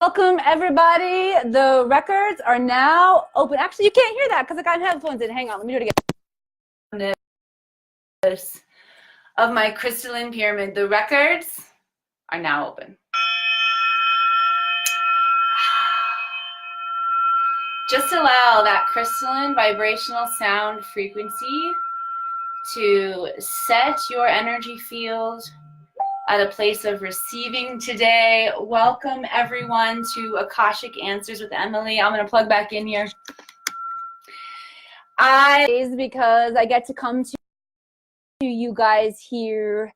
Welcome, everybody. The records are now open. Actually, you can't hear that because I got headphones in. Hang on, let me do it again. Of my crystalline pyramid, the records are now open. Just allow that crystalline vibrational sound frequency to set your energy field at a place of receiving today. Welcome everyone to Akashic Answers with Emily. I'm gonna plug back in here. Because I get to come to you guys here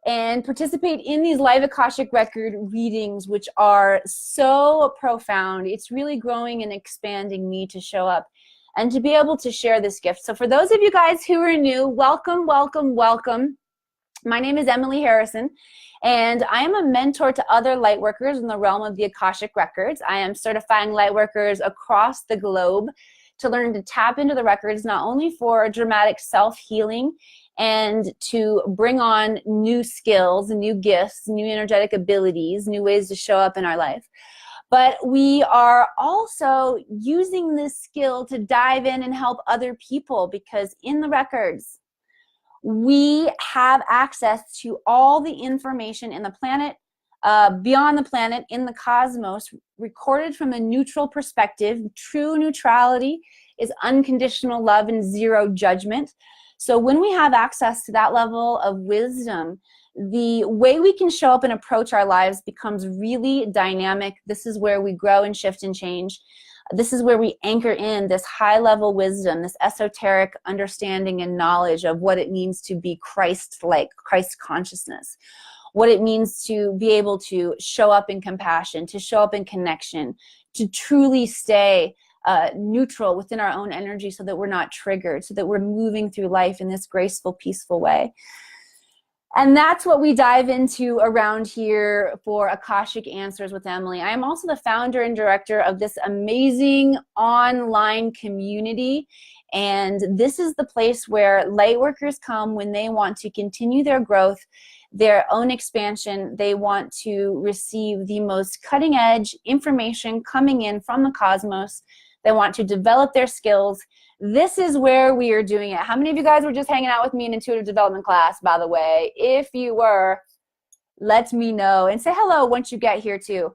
and participate in these live Akashic record readings, which are so profound. It's really growing and expanding me to show up and to be able to share this gift. So for those of you guys who are new, welcome, welcome, welcome. My name is Emily Harrison, and I am a mentor to other lightworkers in the realm of the Akashic Records. I am certifying lightworkers across the globe to learn to tap into the records, not only for dramatic self-healing and to bring on new skills, new gifts, new energetic abilities, new ways to show up in our life, but we are also using this skill to dive in and help other people, because in the records, we have access to all the information in the planet, beyond the planet, in the cosmos, recorded from a neutral perspective. True neutrality is unconditional love and zero judgment. So when we have access to that level of wisdom, the way we can show up and approach our lives becomes really dynamic. This is where we grow and shift and change. This is where we anchor in this high-level wisdom, this esoteric understanding and knowledge of what it means to be Christ-like, Christ consciousness, what it means to be able to show up in compassion, to show up in connection, to truly stay neutral within our own energy so that we're not triggered, so that we're moving through life in this graceful, peaceful way. And that's what we dive into around here for Akashic Answers with Emily. I am also the founder and director of this amazing online community. And this is the place where lightworkers come when they want to continue their growth, their own expansion. They want to receive the most cutting edge information coming in from the cosmos. They want to develop their skills. This is where we are doing it. How many of you guys were just hanging out with me in intuitive development class, by the way? If you were, let me know. And say hello once you get here too.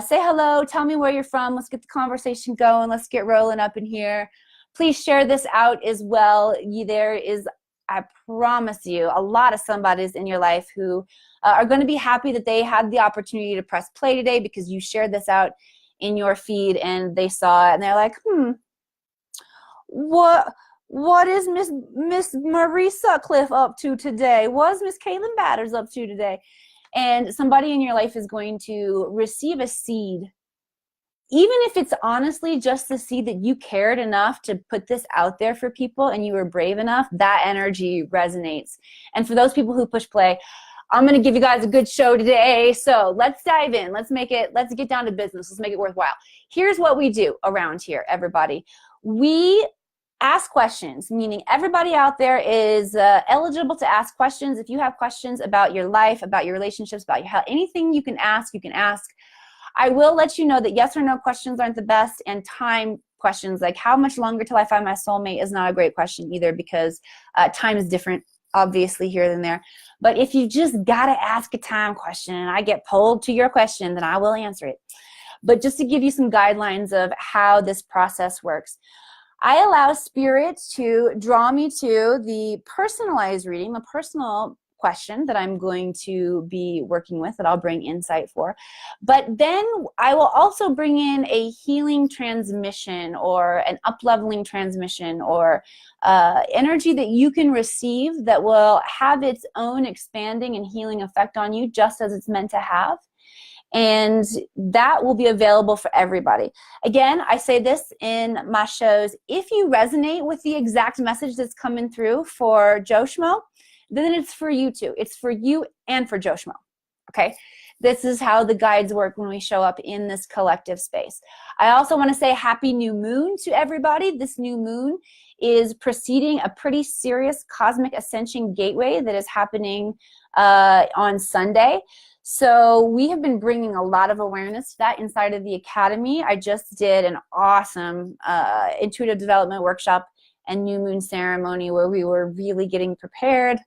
Say hello, tell me where you're from. Let's get the conversation going. Let's get rolling up in here. Please share this out as well. There is, I promise you, a lot of somebodies in your life who are going to be happy that they had the opportunity to press play today because you shared this out in your feed and they saw it and they're like, what is Miss Marie Sutcliffe up to today? What is Miss Caitlin Batters up to today? And somebody in your life is going to receive a seed, even if it's honestly just the seed that you cared enough to put this out there for people and you were brave enough. That energy resonates. And for those people who push play, I'm going to give you guys a good show today. So let's dive in. Let's get down to business. Let's make it worthwhile. Here's what we do around here, everybody. We ask questions, meaning everybody out there is eligible to ask questions. If you have questions about your life, about your relationships, about your health, anything you can ask, you can ask. I will let you know that yes or no questions aren't the best, and time questions, like how much longer till I find my soulmate, is not a great question either, because time is different, obviously, here than there. But if you just got to ask a time question and I get pulled to your question, then I will answer it. But just to give you some guidelines of how this process works, I allow spirit to draw me to the personalized reading, the personal question that I'm going to be working with, that I'll bring insight for. But then I will also bring in a healing transmission or an up-leveling transmission or energy that you can receive that will have its own expanding and healing effect on you, just as it's meant to have. And that will be available for everybody. Again, I say this in my shows, if you resonate with the exact message that's coming through for Joe Schmo, then it's for you too. It's for you and for Joe Schmo, okay? This is how the guides work when we show up in this collective space. I also want to say happy new moon to everybody. This new moon is preceding a pretty serious cosmic ascension gateway that is happening on Sunday. So we have been bringing a lot of awareness to that inside of the Academy. I just did an awesome intuitive development workshop and new moon ceremony where we were really getting prepared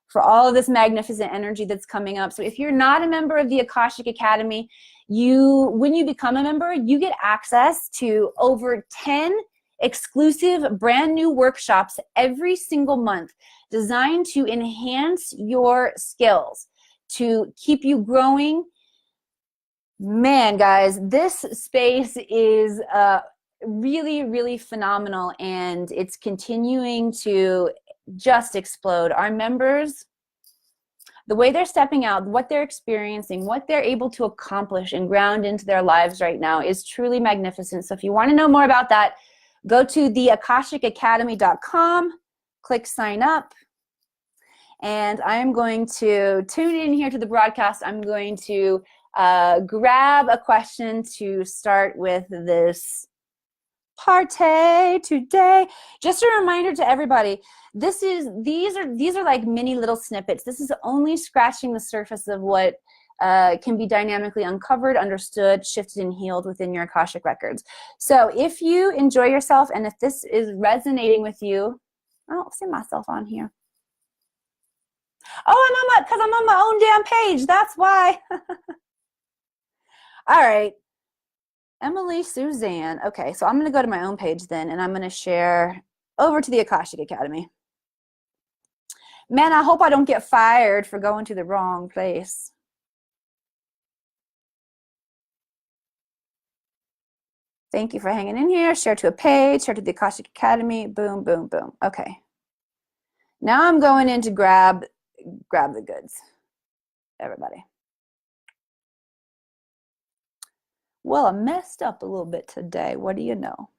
for all of this magnificent energy that's coming up. So if you're not a member of the Akashic Academy, when you become a member, you get access to over 10 exclusive brand new workshops every single month designed to enhance your skills, to keep you growing. Man, guys, this space is really, really phenomenal, and it's continuing to just explode. Our members, the way they're stepping out, what they're experiencing, what they're able to accomplish and ground into their lives right now is truly magnificent. So if you want to know more about that, go to theakashicacademy.com, click sign up, and I'm going to tune in here to the broadcast. I'm going to grab a question to start with this party today. Just a reminder to everybody, these are like mini little snippets. This is only scratching the surface of what can be dynamically uncovered, understood, shifted, and healed within your Akashic records. So if you enjoy yourself and if this is resonating with you, I don't see myself on here. Oh, because I'm on my own damn page. That's why. All right. Emily Suzanne. Okay, so I'm going to go to my own page then, and I'm going to share over to the Akashic Academy. Man, I hope I don't get fired for going to the wrong place. Thank you for hanging in here. Share to a page, share to the Akashic Academy. Boom, boom, boom. Okay. Now I'm going in to grab the goods. Everybody. Well, I messed up a little bit today. What do you know?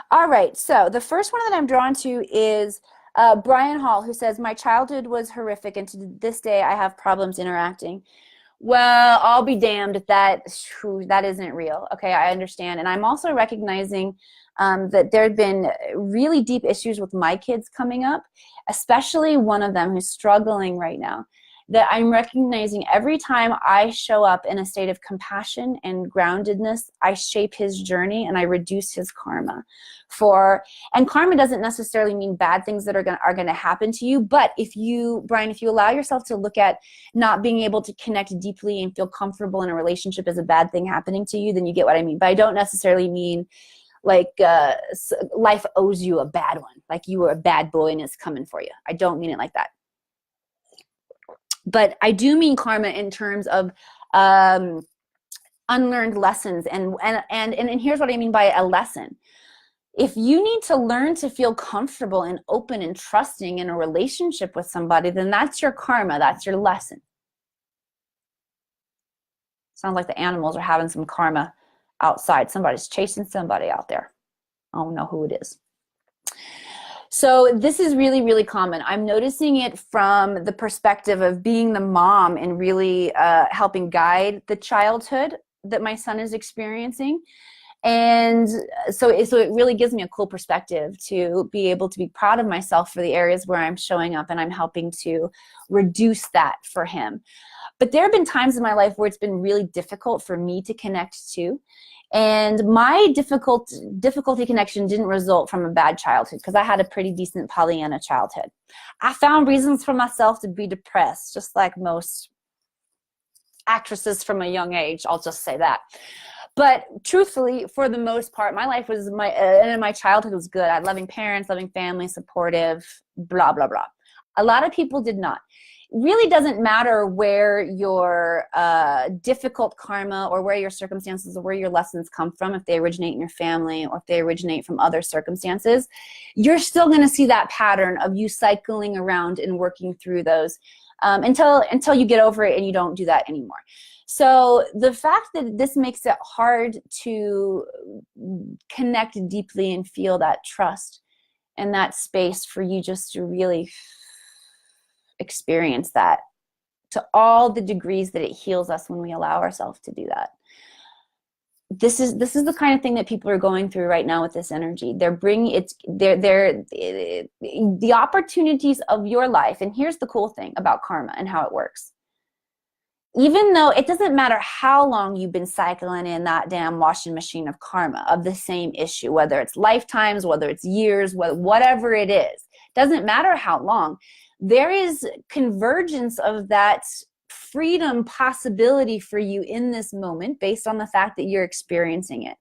All right, so the first one that I'm drawn to is Brian Hall, who says, my childhood was horrific, and to this day I have problems interacting. Well, I'll be damned if that isn't real. Okay, I understand. And I'm also recognizing that there have been really deep issues with my kids coming up, especially one of them who's struggling right now, that I'm recognizing every time I show up in a state of compassion and groundedness, I shape his journey and I reduce his karma. And karma doesn't necessarily mean bad things that are going to happen to you, but Brian, if you allow yourself to look at not being able to connect deeply and feel comfortable in a relationship as a bad thing happening to you, then you get what I mean. But I don't necessarily mean like life owes you a bad one, like you were a bad boy and it's coming for you. I don't mean it like that. But I do mean karma in terms of unlearned lessons. And here's what I mean by a lesson. If you need to learn to feel comfortable and open and trusting in a relationship with somebody, then that's your karma. That's your lesson. Sounds like the animals are having some karma outside. Somebody's chasing somebody out there. I don't know who it is. So this is really, really common. I'm noticing it from the perspective of being the mom and really helping guide the childhood that my son is experiencing. And so it really gives me a cool perspective to be able to be proud of myself for the areas where I'm showing up and I'm helping to reduce that for him. But there have been times in my life where it's been really difficult for me to connect to. And my difficulty connection didn't result from a bad childhood because I had a pretty decent Pollyanna childhood. I found reasons for myself to be depressed, just like most actresses from a young age. I'll just say that. But truthfully, for the most part, my life was and my childhood was good. I had loving parents, loving family, supportive, blah, blah, blah. A lot of people did not. Really doesn't matter where your difficult karma or where your circumstances or where your lessons come from, if they originate in your family or if they originate from other circumstances, you're still going to see that pattern of you cycling around and working through those until you get over it and you don't do that anymore. So the fact that this makes it hard to connect deeply and feel that trust and that space for you just to really experience that to all the degrees that it heals us when we allow ourselves to do that. This is the kind of thing that people are going through right now with this energy. They're bringing the opportunities of your life. And here's the cool thing about karma and how it works. Even though it doesn't matter how long you've been cycling in that damn washing machine of karma of the same issue, whether it's lifetimes, whether it's years, whatever it is, doesn't matter how long, there is convergence of that freedom possibility for you in this moment based on the fact that you're experiencing it.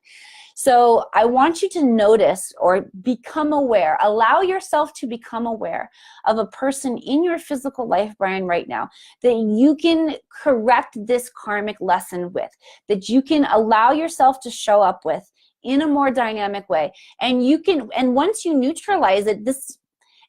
So I want you to notice or become aware, allow yourself to become aware of a person in your physical life, Brian, right now, that you can correct this karmic lesson with, that you can allow yourself to show up with in a more dynamic way. And you can, and once you neutralize it, this,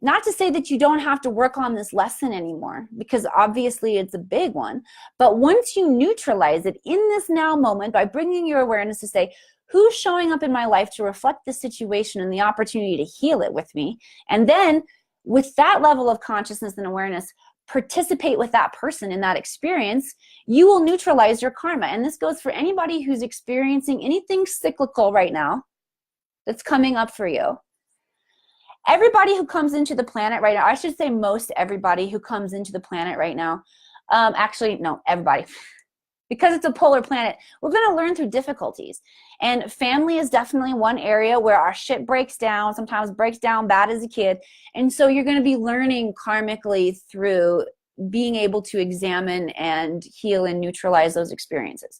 not to say that you don't have to work on this lesson anymore, because obviously it's a big one, but once you neutralize it in this now moment by bringing your awareness to say, who's showing up in my life to reflect the situation and the opportunity to heal it with me? And then with that level of consciousness and awareness, participate with that person in that experience, you will neutralize your karma. And this goes for anybody who's experiencing anything cyclical right now that's coming up for you. Everybody who comes into the planet right now, I should say most everybody who comes into the planet right now, actually, no, everybody. Because it's a polar planet, we're going to learn through difficulties. And family is definitely one area where our shit breaks down, sometimes breaks down bad as a kid. And so you're going to be learning karmically through being able to examine and heal and neutralize those experiences.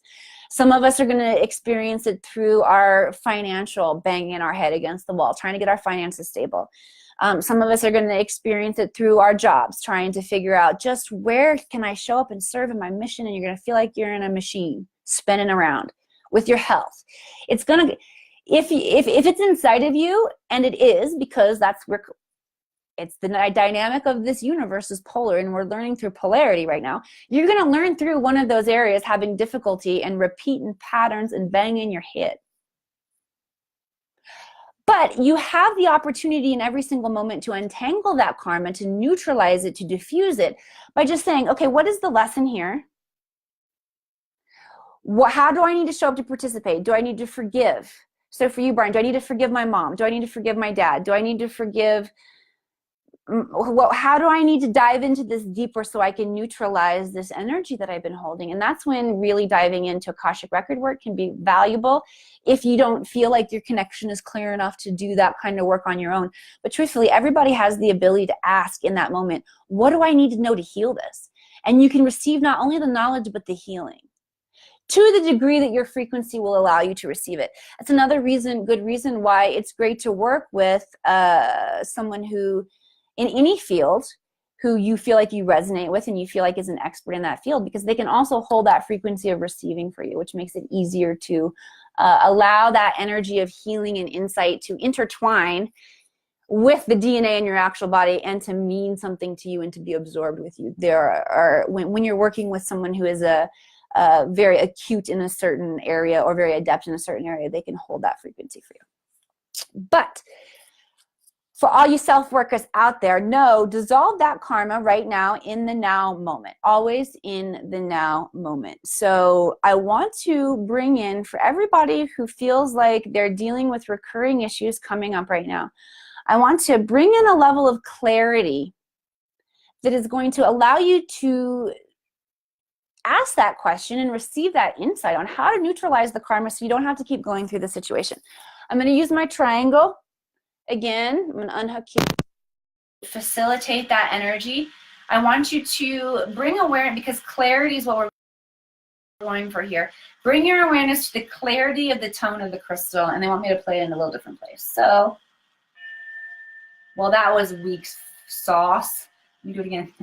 Some of us are going to experience it through our financial banging our head against the wall, trying to get our finances stable. Some of us are going to experience it through our jobs, trying to figure out just where can I show up and serve in my mission, and you're going to feel like you're in a machine spinning around. With your health, it's going to, if it's inside of you, and it is, because that's where it's the dynamic of this universe is polar, and we're learning through polarity right now. You're going to learn through one of those areas having difficulty and repeating patterns and banging your head. But you have the opportunity in every single moment to untangle that karma, to neutralize it, to diffuse it by just saying, okay, what is the lesson here? How do I need to show up to participate? Do I need to forgive? So for you, Brian, do I need to forgive my mom? Do I need to forgive my dad? Do I need to forgive? How do I need to dive into this deeper so I can neutralize this energy that I've been holding? And that's when really diving into Akashic record work can be valuable if you don't feel like your connection is clear enough to do that kind of work on your own. But truthfully, everybody has the ability to ask in that moment, what do I need to know to heal this? And you can receive not only the knowledge, but the healing, to the degree that your frequency will allow you to receive it. That's another good reason why it's great to work with someone who, in any field, who you feel like you resonate with and you feel like is an expert in that field, because they can also hold that frequency of receiving for you, which makes it easier to allow that energy of healing and insight to intertwine with the DNA in your actual body and to mean something to you and to be absorbed with you. When you're working with someone who is very acute in a certain area or very adept in a certain area, they can hold that frequency for you. But for all you self-workers out there, no, dissolve that karma right now in the now moment, always in the now moment. So I want to bring in, for everybody who feels like they're dealing with recurring issues coming up right now, I want to bring in a level of clarity that is going to allow you to ask that question and receive that insight on how to neutralize the karma so you don't have to keep going through the situation. I'm going to use my triangle. Again, I'm going to unhook you. Facilitate that energy. I want you to bring awareness, because clarity is what we're going for here. Bring your awareness to the clarity of the tone of the crystal, and they want me to play it in a little different place. So, well, that was weak sauce. Let me do it again.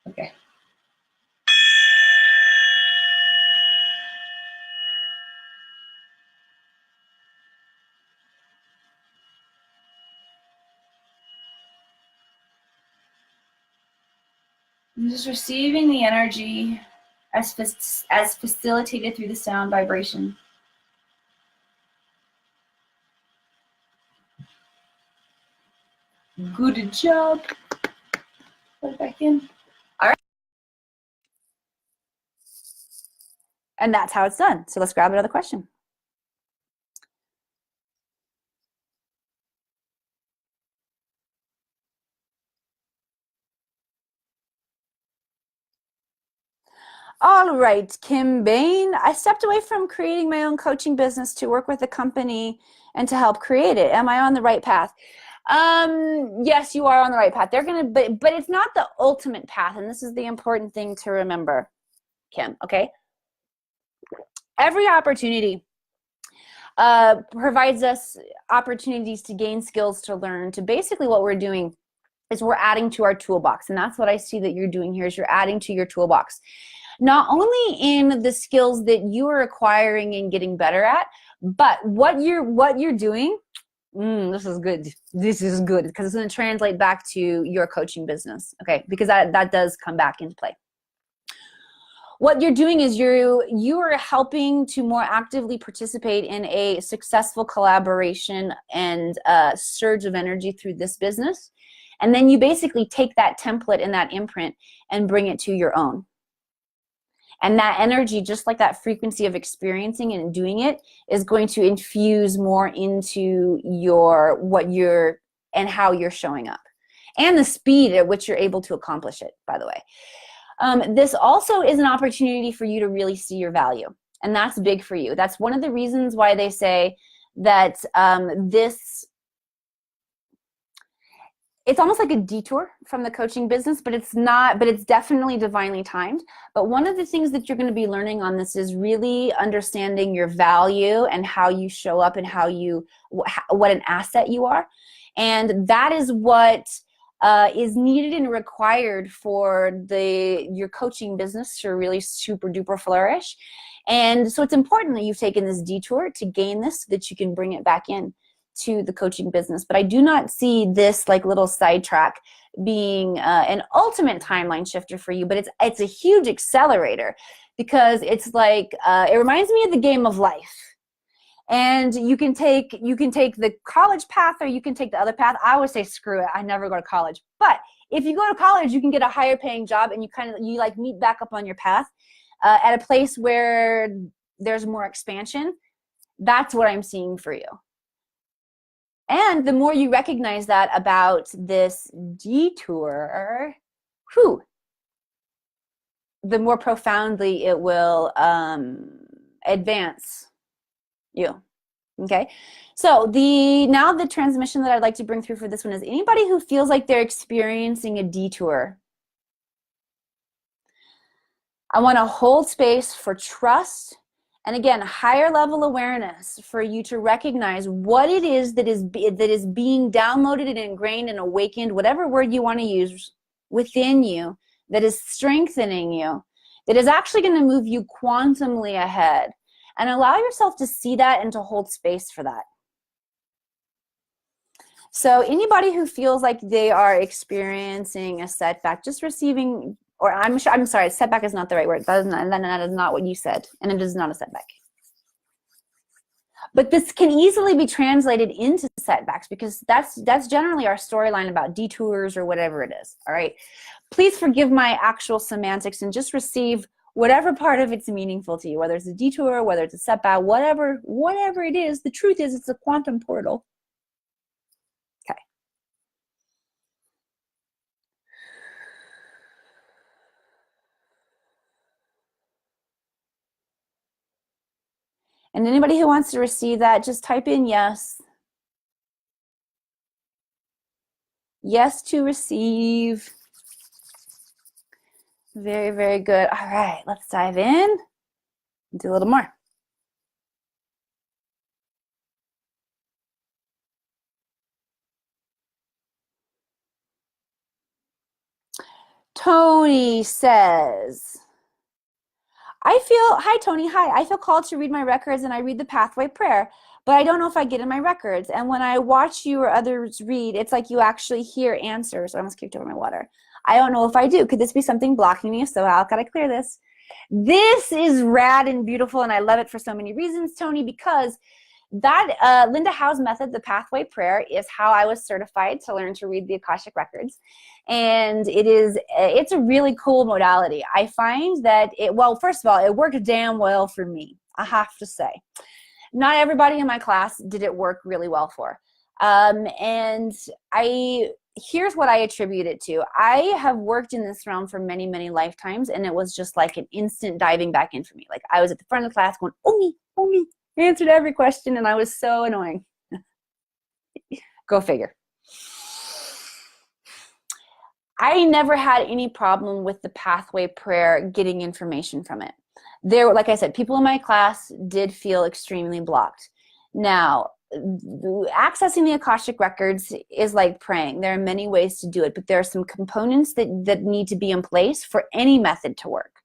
Okay. I'm just receiving the energy as facilitated through the sound vibration. Good job. Put it back in. All right. And that's how it's done. So let's grab another question. All right, Kim Bain. I stepped away from creating my own coaching business to work with a company and to help create it. Am I on the right path? Yes, you are on the right path. They're gonna, but it's not the ultimate path, and this is the important thing to remember, Kim. Okay. Every opportunity provides us opportunities to gain skills, to learn. To basically what we're doing is we're adding to our toolbox, and that's what I see that you're doing here. Is you're adding to your toolbox. Not only in the skills that you are acquiring and getting better at, but what you're doing. This is good. This is good because it's going to translate back to your coaching business. Okay, because that does come back into play. What you're doing is you are helping to more actively participate in a successful collaboration and surge of energy through this business, and then you basically take that template and that imprint and bring it to your own. And that energy, just like that frequency of experiencing and doing it, is going to infuse more into and how you're showing up. And the speed at which you're able to accomplish it, by the way. This also is an opportunity for you to really see your value. And that's big for you. That's one of the reasons why they say that it's almost like a detour from the coaching business, but it's not, but it's definitely divinely timed. But one of the things that you're going to be learning on this is really understanding your value and how you show up and what an asset you are. And that is what is needed and required for your coaching business to really super duper flourish. And so it's important that you've taken this detour to gain this so that you can bring it back in to the coaching business. But I do not see this like little sidetrack being an ultimate timeline shifter for you, but it's a huge accelerator because it's like it reminds me of the game of life. And you can take the college path or you can take the other path. I always say screw it, I never go to college. But if you go to college, you can get a higher paying job and you like meet back up on your path at a place where there's more expansion. That's what I'm seeing for you. And the more you recognize that about this detour, the more profoundly it will advance you. Okay, so now the transmission that I'd like to bring through for this one is anybody who feels like they're experiencing a detour. I want to hold space for trust. And again, higher level awareness for you to recognize what it is that is being downloaded and ingrained and awakened, whatever word you want to use, within you, that is strengthening you, that is actually going to move you quantumly ahead. And allow yourself to see that and to hold space for that. So anybody who feels like they are experiencing a setback, just receiving, or I'm sorry, setback is not the right word. That is not what you said, and it is not a setback. But this can easily be translated into setbacks because that's generally our storyline about detours or whatever it is, all right? Please forgive my actual semantics and just receive whatever part of it's meaningful to you, whether it's a detour, whether it's a setback, whatever it is. The truth is it's a quantum portal. Okay. And anybody who wants to receive that, just type in yes. Yes to receive. Very, very good. All right, let's dive in and do a little more. Tony says, hi Tony, hi. I feel called to read my records and I read the pathway prayer, but I don't know if I get in my records. And when I watch you or others read, it's like you actually hear answers. I almost kicked over my water. I don't know if I do. Could this be something blocking me? If so, how can I clear this? This is rad and beautiful, and I love it for so many reasons, Tony, because that Linda Howe's method, the pathway prayer, is how I was certified to learn to read the Akashic Records. And it's a really cool modality. I find that well, first of all, it worked damn well for me, I have to say. Not everybody in my class did it work really well for. And here's what I attribute it to. I have worked in this realm for many, many lifetimes, and it was just like an instant diving back in for me. Like I was at the front of the class going, oh me, answered every question, and I was so annoying. Go figure. I never had any problem with the pathway prayer getting information from it. There, like I said, people in my class did feel extremely blocked. Now, accessing the Akashic Records is like praying. There are many ways to do it, but there are some components that need to be in place for any method to work.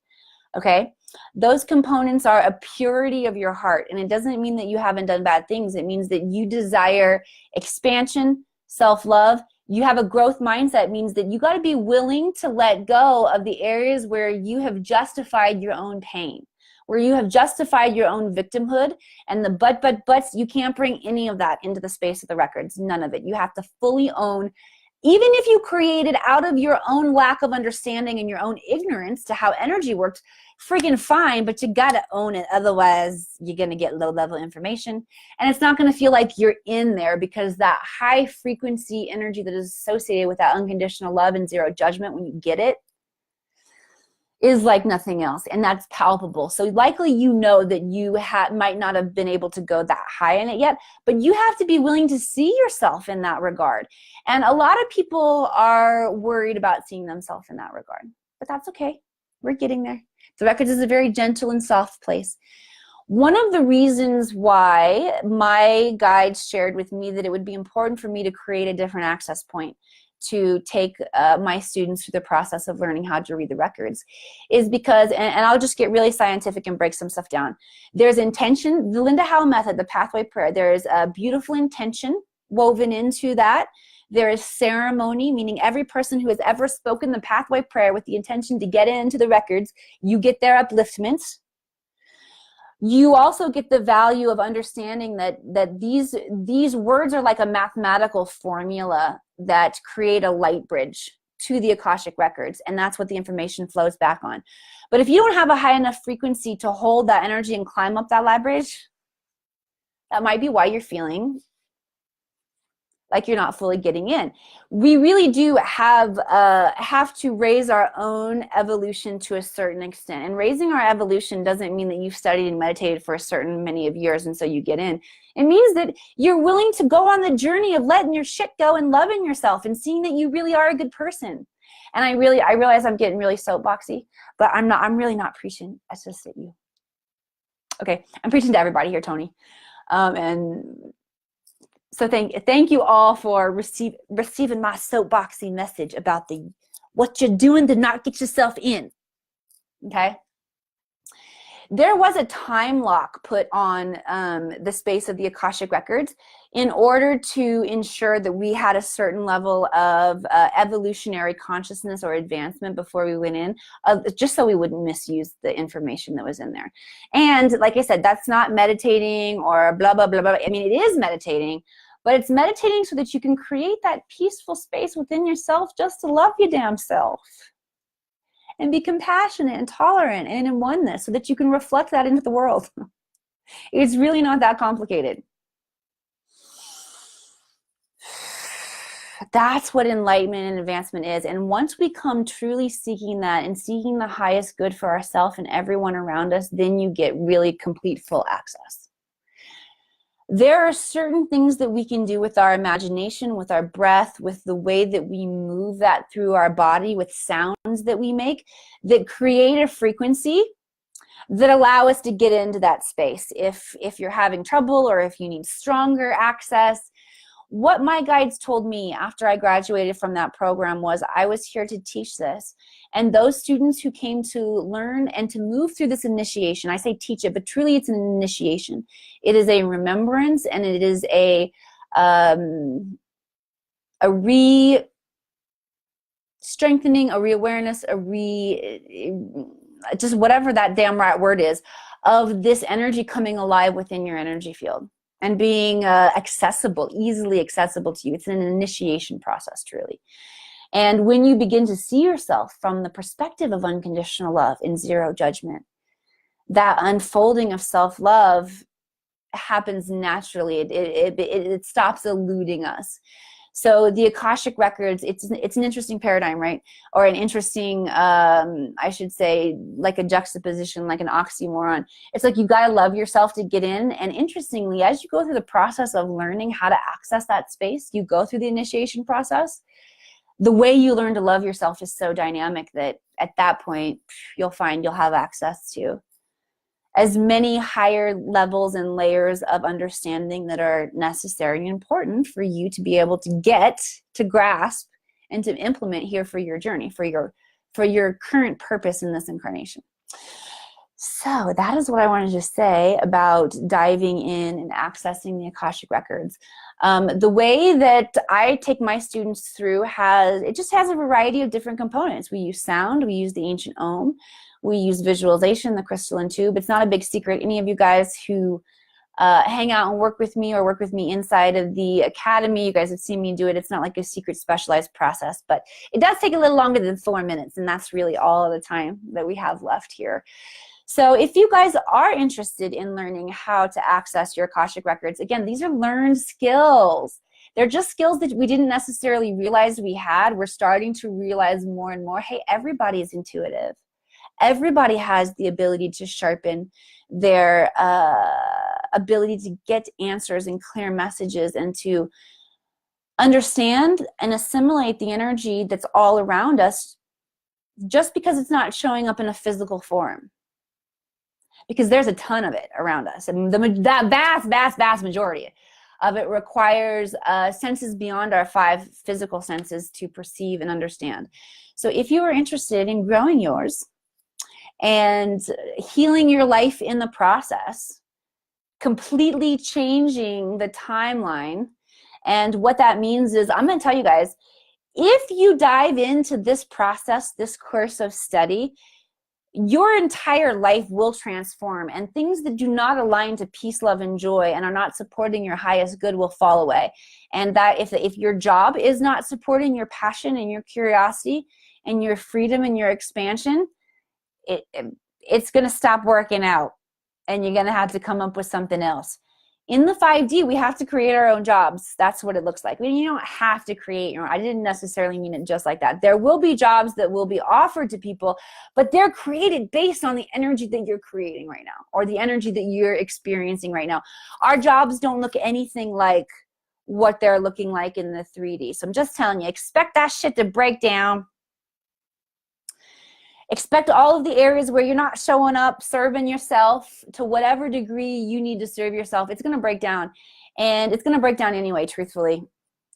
Okay? Those components are a purity of your heart, and it doesn't mean that you haven't done bad things. It means that you desire expansion, self-love. You have a growth mindset. It means that you got to be willing to let go of the areas where you have justified your own pain, where you have justified your own victimhood, and the buts. You can't bring any of that into the space of the records. None of it. You have to fully own, even if you created out of your own lack of understanding and your own ignorance to how energy works, freaking fine, but you gotta own it. Otherwise, you're gonna get low-level information, and it's not gonna feel like you're in there, because that high-frequency energy that is associated with that unconditional love and zero judgment when you get it is like nothing else, and that's palpable. So likely you know that you might not have been able to go that high in it yet, but you have to be willing to see yourself in that regard. And a lot of people are worried about seeing themselves in that regard, but that's okay. We're getting there. The Records is a very gentle and soft place. One of the reasons why my guides shared with me that it would be important for me to create a different access point to take my students through the process of learning how to read the records is because, and I'll just get really scientific and break some stuff down. There's intention, the Linda Howe method, the pathway prayer, there's a beautiful intention woven into that. There is ceremony, meaning every person who has ever spoken the pathway prayer with the intention to get into the records, you get their upliftment. You also get the value of understanding that these words are like a mathematical formula that create a light bridge to the Akashic Records, and that's what the information flows back on. But if you don't have a high enough frequency to hold that energy and climb up that light bridge, that might be why you're feeling like you're not fully getting in. We really do have to raise our own evolution to a certain extent. And raising our evolution doesn't mean that you've studied and meditated for a certain many of years and so you get in. It means that you're willing to go on the journey of letting your shit go and loving yourself and seeing that you really are a good person. And I realize I'm getting really soapboxy, but I'm really not preaching. That's just at you. Okay, I'm preaching to everybody here, Tony. So thank you all for receiving my soapboxy message about what you're doing to not get yourself in, okay? There was a time lock put on the space of the Akashic Records in order to ensure that we had a certain level of evolutionary consciousness or advancement before we went in, just so we wouldn't misuse the information that was in there. And like I said, that's not meditating or blah, blah, blah, blah. I mean, it is meditating, but it's meditating so that you can create that peaceful space within yourself just to love your damn self and be compassionate and tolerant and in oneness so that you can reflect that into the world. It's really not that complicated. That's what enlightenment and advancement is. And once we come truly seeking that and seeking the highest good for ourselves and everyone around us, then you get really complete full access. There are certain things that we can do with our imagination, with our breath, with the way that we move that through our body, with sounds that we make, that create a frequency that allow us to get into that space. If you're having trouble or if you need stronger access, what my guides told me after I graduated from that program was I was here to teach this. And those students who came to learn and to move through this initiation, I say teach it, but truly it's an initiation. It is a remembrance, and it is a re-strengthening, a reawareness, just whatever that damn right word is, of this energy coming alive within your energy field and being accessible, easily accessible to you. It's an initiation process, truly. And when you begin to see yourself from the perspective of unconditional love in zero judgment, that unfolding of self-love happens naturally. It stops eluding us. So the Akashic Records, it's an interesting paradigm, right? Or an interesting, I should say, like a juxtaposition, like an oxymoron. It's like you got to love yourself to get in. And interestingly, as you go through the process of learning how to access that space, you go through the initiation process, the way you learn to love yourself is so dynamic that at that point, you'll find you'll have access to as many higher levels and layers of understanding that are necessary and important for you to be able to get, to grasp, and to implement here for your journey, for your current purpose in this incarnation. So that is what I wanted to say about diving in and accessing the Akashic Records. The way that I take my students through just has a variety of different components. We use sound, we use the ancient Om, we use visualization, the crystalline tube. It's not a big secret. Any of you guys who hang out and work with me or work with me inside of the academy, you guys have seen me do it. It's not like a secret specialized process, but it does take a little longer than 4 minutes, and that's really all of the time that we have left here. So if you guys are interested in learning how to access your Akashic Records, again, these are learned skills. They're just skills that we didn't necessarily realize we had. We're starting to realize more and more, hey, everybody is intuitive. Everybody has the ability to sharpen their ability to get answers and clear messages and to understand and assimilate the energy that's all around us just because it's not showing up in a physical form. Because there's a ton of it around us. And that vast majority of it requires senses beyond our 5 physical senses to perceive and understand. So if you are interested in growing yours and healing your life in the process, completely changing the timeline, and what that means is, I'm going to tell you guys, if you dive into this process, this course of study, your entire life will transform, and things that do not align to peace, love, and joy and are not supporting your highest good will fall away. And that if your job is not supporting your passion and your curiosity and your freedom and your expansion, it's going to stop working out, and you're going to have to come up with something else. In the 5D, we have to create our own jobs. That's what it looks like. I mean, you don't have to create your own. I didn't necessarily mean it just like that. There will be jobs that will be offered to people, but they're created based on the energy that you're creating right now, or the energy that you're experiencing right now. Our jobs don't look anything like what they're looking like in the 3D. So I'm just telling you, expect that shit to break down. Expect all of the areas where you're not showing up, serving yourself to whatever degree you need to serve yourself. It's going to break down, and it's going to break down anyway, truthfully.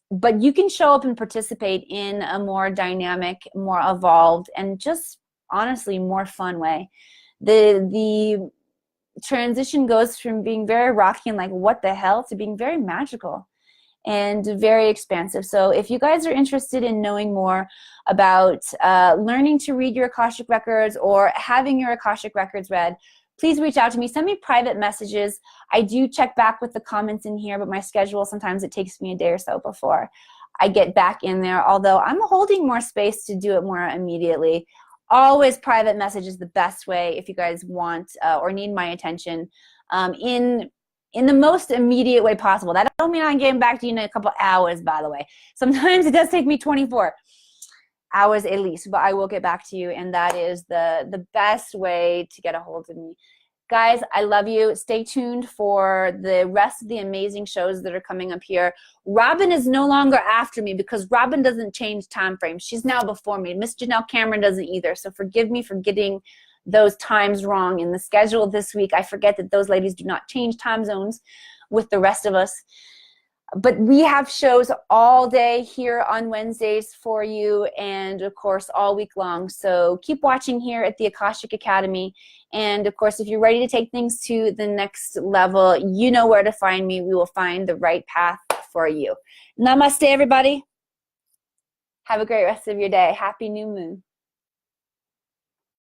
But you can show up and participate in a more dynamic, more evolved, and just honestly more fun way. The transition goes from being very rocky and like, what the hell, to being very magical and very expansive. So if you guys are interested in knowing more about learning to read your Akashic Records or having your Akashic Records read, please reach out to me. Send me private messages. I do check back with the comments in here, but my schedule, sometimes it takes me a day or so before I get back in there, although I'm holding more space to do it more immediately. Always private message is the best way if you guys want or need my attention in the most immediate way possible. That don't mean I'm getting back to you in a couple hours, by the way. Sometimes it does take me 24 hours at least, but I will get back to you, and that is the best way to get a hold of me. Guys, I love you. Stay tuned for the rest of the amazing shows that are coming up here. Robin is no longer after me because Robin doesn't change time frames. She's now before me. Miss Janelle Cameron doesn't either, so forgive me for getting those times wrong in the schedule this week. I forget that those ladies do not change time zones with the rest of us. But we have shows all day here on Wednesdays for you, and of course all week long. So keep watching here at the Akashic Academy. And of course, if you're ready to take things to the next level, you know where to find me. We will find the right path for you. Namaste, everybody. Have a great rest of your day. Happy new moon.